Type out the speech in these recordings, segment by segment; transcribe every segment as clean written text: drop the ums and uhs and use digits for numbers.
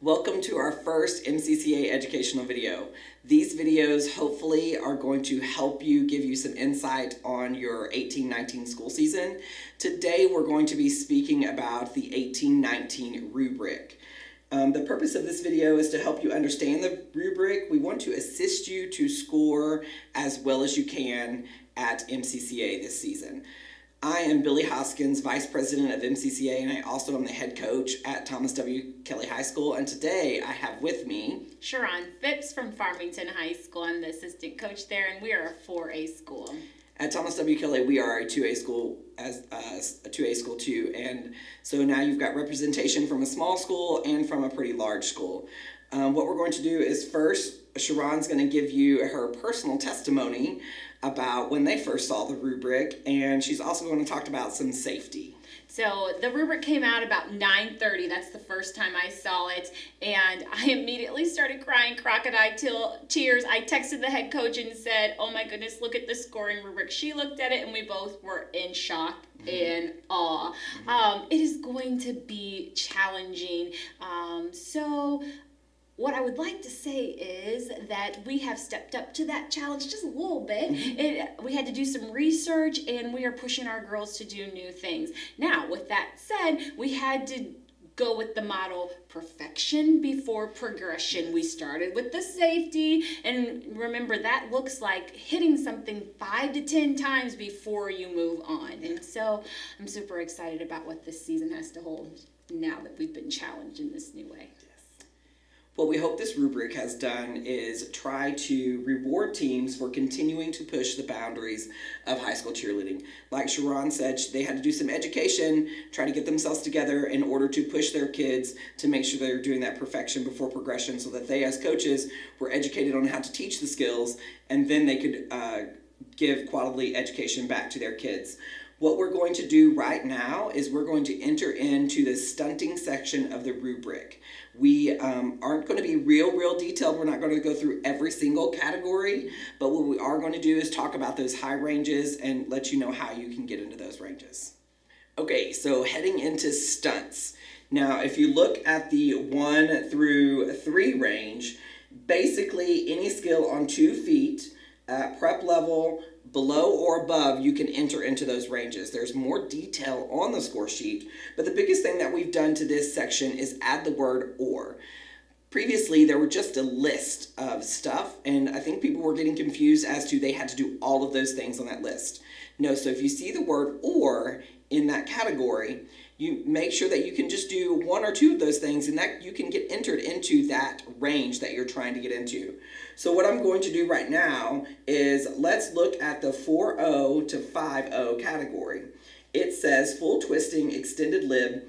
Welcome to our first MCCA educational video. These videos hopefully are going to help you, give you some insight on your 18-19 school season. Today we're going to be speaking about the 18-19 rubric. The purpose of this video is to help you understand the rubric. We want to assist you to score as well as you can at MCCA this season. I am Billy Hoskins, Vice President of MCCA, and I also am the head coach at Thomas W. Kelly High School. And today I have with me Sharon Phipps from Farmington High School. I'm the assistant coach there, and we are a 4A school. At Thomas W. Kelly, we are a 2A school, as a 2A school too. And so now you've got representation from a small school and from a pretty large school. What we're going to do is first, Sharon's going to give you her personal testimony about when they first saw the rubric, and she's also going to talk about some safety. So the rubric came out about 9:30. That's the first time I saw it, and I immediately started crying crocodile tears. I texted the head coach and said, "Oh my goodness, look at the scoring rubric." She looked at it, and we both were in shock and awe. It is going to be challenging. So what I would like to say is that we have stepped up to that challenge just a little bit. We had to do some research, and we are pushing our girls to do new things. Now, with that said, we had to go with the model perfection before progression. We started with the safety, and remember that looks like hitting something 5 to 10 times before you move on. And so I'm super excited about what this season has to hold now that we've been challenged in this new way. What we hope this rubric has done is try to reward teams for continuing to push the boundaries of high school cheerleading. Like Sharon said, they had to do some education, try to get themselves together in order to push their kids to make sure they're doing that perfection before progression, so that they as coaches were educated on how to teach the skills, and then they could give quality education back to their kids. What we're going to do right now is we're going to enter into the stunting section of the rubric. We aren't going to be real detailed. We're not going to go through every single category, but what we are going to do is talk about those high ranges and let you know how you can get into those ranges. Okay, so heading into stunts. Now, if you look at the 1 through 3 range, basically any skill on 2 feet at prep level, below or above, you can enter into those ranges. There's more detail on the score sheet, but the biggest thing that we've done to this section is add the word or. Previously, there were just a list of stuff, and I think people were getting confused as to they had to do all of those things on that list. No, so if you see the word or in that category, you make sure that you can just do 1 or 2 of those things, and that you can get entered into that range that you're trying to get into. So what I'm going to do right now is let's look at the 4-0 to 5-0 category. It says full twisting extended lib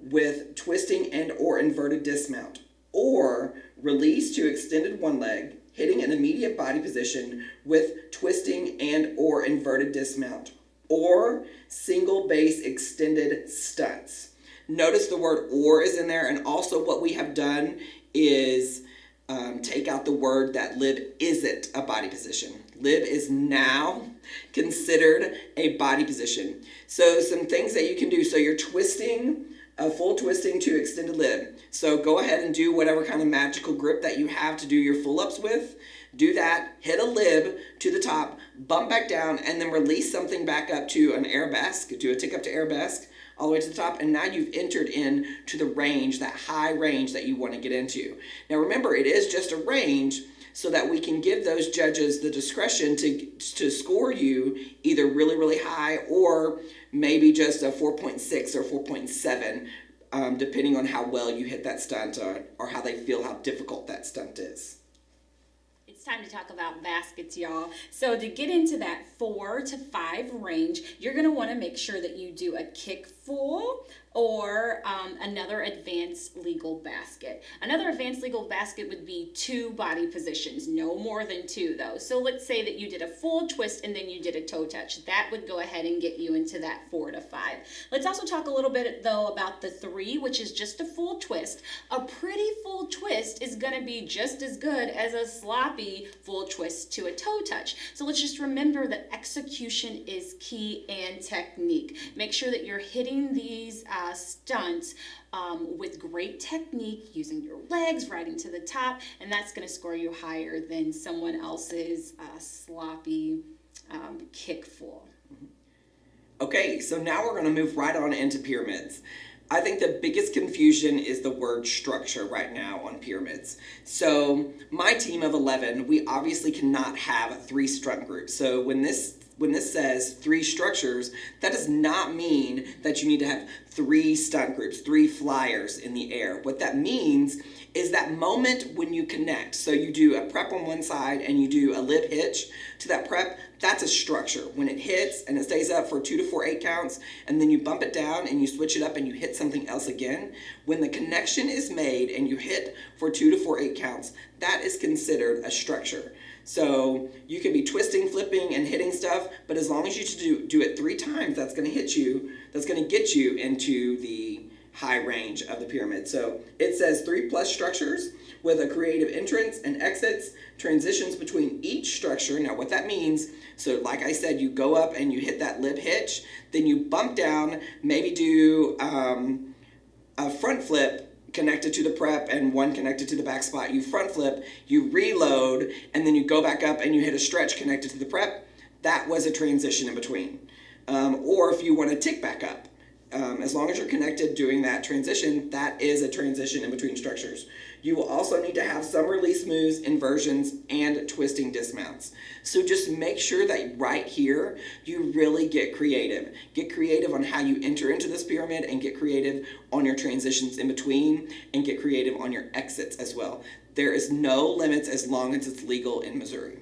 with twisting and or inverted dismount, or release to extended one leg, hitting an immediate body position with twisting and or inverted dismount, or single base extended stunts. Notice the word or is in there, and also what we have done is take out the word that lib isn't a body position. Lib is now considered a body position. So some things that you can do. So you're twisting, a full twisting to extended lib. So go ahead and do whatever kind of magical grip that you have to do your full ups with. Do that, hit a lib to the top, bump back down, and then release something back up to an arabesque, do a tick up to arabesque, all the way to the top, and now you've entered in to the range, that high range that you want to get into. Now remember, it is just a range so that we can give those judges the discretion to score you either really high or maybe just a 4.6 or 4.7, depending on how well you hit that stunt or how they feel how difficult that stunt is. It's time to talk about baskets, y'all. So to get into that 4 to 5 range, you're going to want to make sure that you do a kick full or another advanced legal basket. Another advanced legal basket would be 2 body positions, no more than 2 though. So let's say that you did a full twist and then you did a toe touch. That would go ahead and get you into that 4 to 5. Let's also talk a little bit though about the 3, which is just a full twist. A pretty full twist is going to be just as good as a sloppy full twist to a toe touch. So let's just remember that execution is key and technique. Make sure that you're hitting these stunts with great technique, using your legs, riding to the top, and that's going to score you higher than someone else's sloppy kickful. Okay, so now we're going to move right on into pyramids. I think the biggest confusion is the word structure right now on pyramids. So my team of 11, we obviously cannot have 3 stunt groups. So when this says 3 structures, that does not mean that you need to have 3 stunt groups, 3 flyers in the air. What that means is that moment when you connect. So you do a prep on one side and you do a lip hitch to that prep, that's a structure. When it hits and it stays up for 2 to 4 8 counts, and then you bump it down and you switch it up and you hit something else again, when the connection is made and you hit for 2 to 4 8 counts, that is considered a structure. So you can be twisting, flipping, and hitting stuff, but as long as you do it 3 times, that's going to hit you, that's going to get you into the high range of the pyramid. So it says 3+ structures with a creative entrance and exits, transitions between each structure. Now what that means, so like I said, you go up and you hit that lip hitch, then you bump down, maybe do a front flip connected to the prep and one connected to the back spot. You front flip, you reload, and then you go back up and you hit a stretch connected to the prep. That was a transition in between. Or if you want to tick back up, as long as you're connected doing that transition, that is a transition in between structures. You will also need to have some release moves, inversions, and twisting dismounts. So just make sure that right here, you really get creative. Get creative on how you enter into this pyramid, and get creative on your transitions in between, and get creative on your exits as well. There is no limits as long as it's legal in Missouri.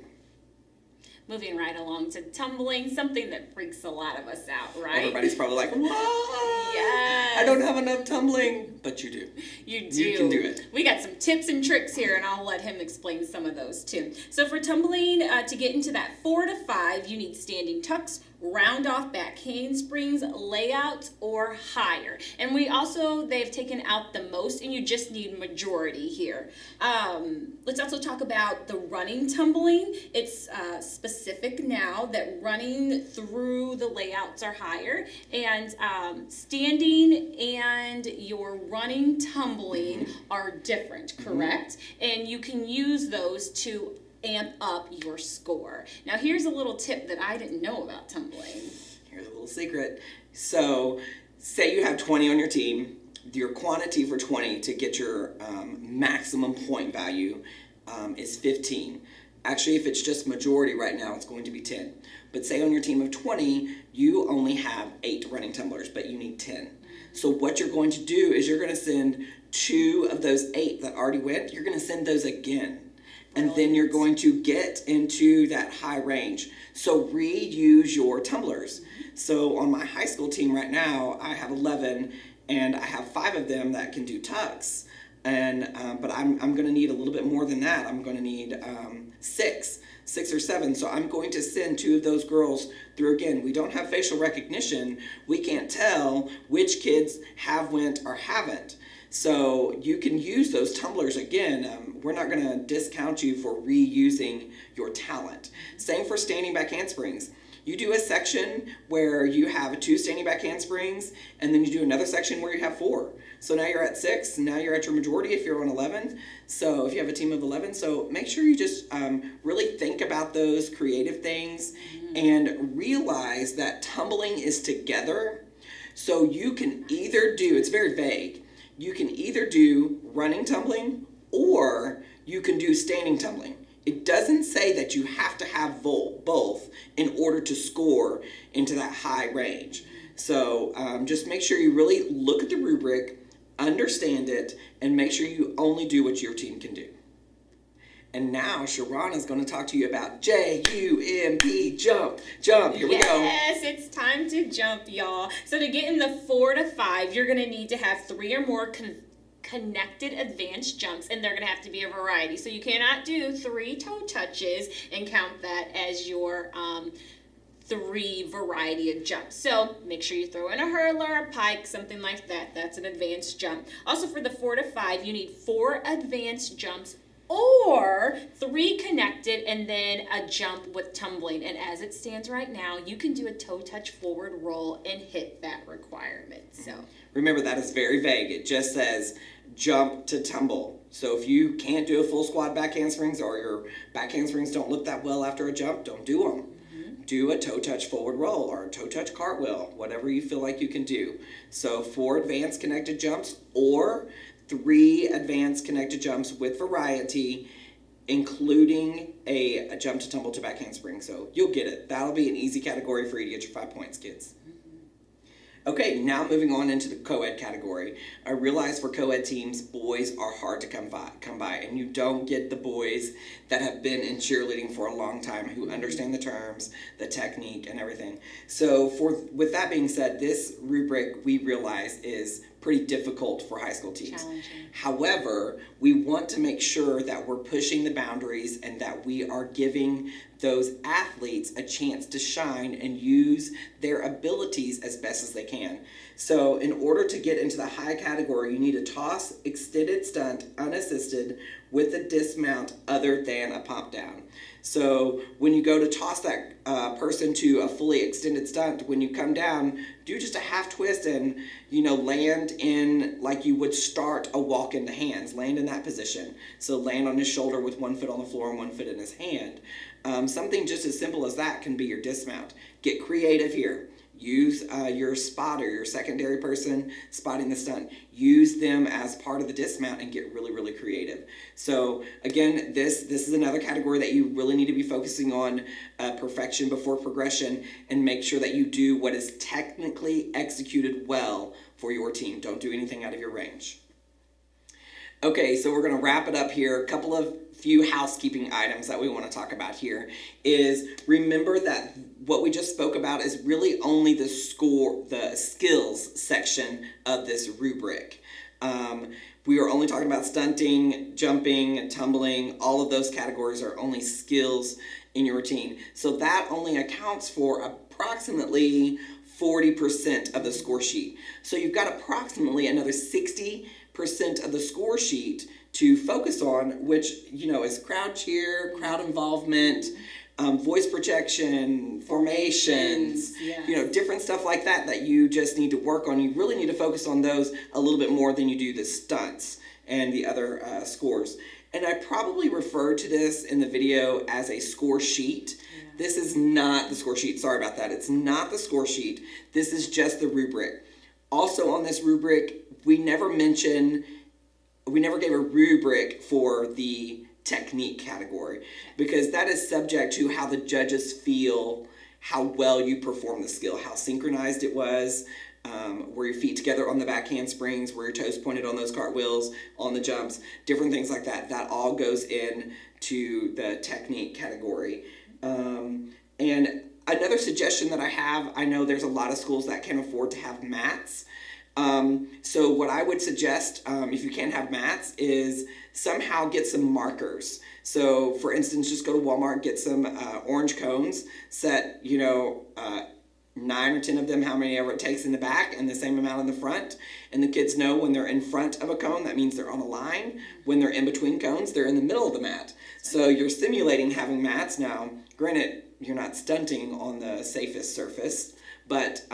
Moving right along to tumbling, something that freaks a lot of us out, right? Everybody's probably like, what? Yes. I don't have enough tumbling. But you do. You do. You can do it. We got some tips and tricks here, and I'll let him explain some of those too. So for tumbling, to get into that 4 to 5, you need standing tucks, round off back handsprings, layouts, or higher. And they've taken out the most, and you just need majority here. Let's also talk about the running tumbling. It's specific now that running through the layouts are higher, and standing and your running tumbling are different, correct? And you can use those to amp up your score. Now here's a little tip that I didn't know about tumbling. Here's a little secret. So say you have 20 on your team. Your quantity for 20 to get your maximum point value is 15. Actually, if it's just majority right now, it's going to be 10. But say on your team of 20, you only have 8 running tumblers, but you need 10. So what you're going to do is you're going to send 2 of those 8 that already went, you're going to send those again. And then you're going to get into that high range. So reuse your tumblers. So on my high school team right now, I have 11, and I have 5 of them that can do tucks. And but I'm going to need a little bit more than that. I'm going to need 6 or 7. So I'm going to send 2 of those girls through again. We don't have facial recognition. We can't tell which kids have went or haven't. So you can use those tumblers again. We're not going to discount you for reusing your talent. Same for standing back handsprings. You do a section where you have 2 standing back handsprings, and then you do another section where you have 4. So now you're at 6, now you're at your majority if you're on 11. So if you have a team of 11, so make sure you just really think about those creative things and realize that tumbling is together. So you can either do, it's very vague, you can either do running tumbling or you can do standing tumbling. It doesn't say that you have to have both in order to score into that high range. So just make sure you really look at the rubric, understand it, and make sure you only do what your team can do. And now Sharon is going to talk to you about J-U-M-P, jump. Here we go. Yes, it's time to jump, y'all. So to get in the 4 to 5, you're going to need to have 3 or more connected advanced jumps, and they're going to have to be a variety. So you cannot do 3 toe touches and count that as your 3 variety of jumps. So make sure you throw in a hurler, a pike, something like that. That's an advanced jump. Also for the 4 to 5, you need 4 advanced jumps or 3 connected and then a jump with tumbling. And as it stands right now, you can do a toe touch forward roll and hit that requirement. So remember, that is very vague. It just says jump to tumble. So if you can't do a full squat back handsprings, or your back handsprings don't look that well after a jump, don't do them. Do a toe touch forward roll or a toe touch cartwheel, whatever you feel like you can do. So 4 advanced connected jumps or 3 advanced connected jumps with variety, including a jump to tumble to back handspring. So you'll get it. That'll be an easy category for you to get your 5 points, kids. Okay, now moving on into the co-ed category. I realize for co-ed teams, boys are hard to come by, and you don't get the boys that have been in cheerleading for a long time who understand the terms, the technique, and everything. So with that being said, this rubric we realize is pretty difficult for high school teams. challenging. However, we want to make sure that we're pushing the boundaries and that we are giving those athletes a chance to shine and use their abilities as best as they can. So in order to get into the high category, you need a toss extended stunt unassisted with a dismount other than a pump down. So when you go to toss that person to a fully extended stunt, when you come down, do just a half twist and, land in like you would start a walk into hands. Land in that position. So land on his shoulder with 1 foot on the floor and 1 foot in his hand. Something just as simple as that can be your dismount. Get creative here. Use your spotter, your secondary person spotting the stunt. Use them as part of the dismount and get really, really creative. So again, this is another category that you really need to be focusing on perfection before progression, and make sure that you do what is technically executed well for your team. Don't do anything out of your range. Okay, so we're going to wrap it up here. A couple of few housekeeping items that we want to talk about here is remember that what we just spoke about is really only the skills section of this rubric. We are only talking about stunting, jumping, tumbling. All of those categories are only skills in your routine. So that only accounts for approximately 40% of the score sheet. So you've got approximately another 60% of the score sheet to focus on, which, is crowd cheer, crowd involvement, voice projection, formations, different stuff like that you just need to work on. You really need to focus on those a little bit more than you do the stunts and the other scores. And I probably referred to this in the video as a score sheet. Yeah. This is not the score sheet. Sorry about that. It's not the score sheet. This is just the rubric. Also on this rubric, we never gave a rubric for the technique category, because that is subject to how the judges feel, how well you perform the skill, how synchronized it was, were your feet together on the back handsprings, were your toes pointed on those cartwheels, on the jumps, different things like that. That all goes in to the technique category. And another suggestion that I have, I know there's a lot of schools that can afford to have mats. So what I would suggest, if you can't have mats, is somehow get some markers. So for instance, just go to Walmart, get some orange cones, set 9 or 10 of them, how many ever it takes in the back, and the same amount in the front. And the kids know when they're in front of a cone, that means they're on a line. When they're in between cones, they're in the middle of the mat. So you're simulating having mats. Now, granted, you're not stunting on the safest surface, but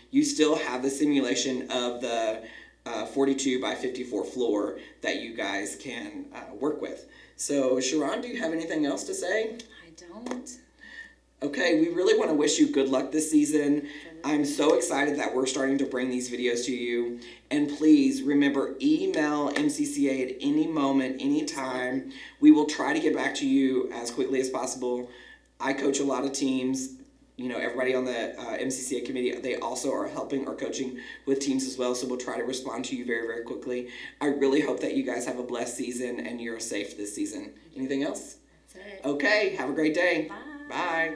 you still have the simulation of the 42 by 54 floor that you guys can work with. So, Sharon, do you have anything else to say? I don't. Okay, we really want to wish you good luck this season. I'm so excited that we're starting to bring these videos to you. And please remember, email MCCA at any moment, any time. We will try to get back to you as quickly as possible. I coach a lot of teams. Everybody on the MCCA committee, they also are helping or coaching with teams as well, so we'll try to respond to you very, very quickly. I really hope that you guys have a blessed season and you're safe this season. Anything else? That's it. Okay, have a great day. Bye. Bye.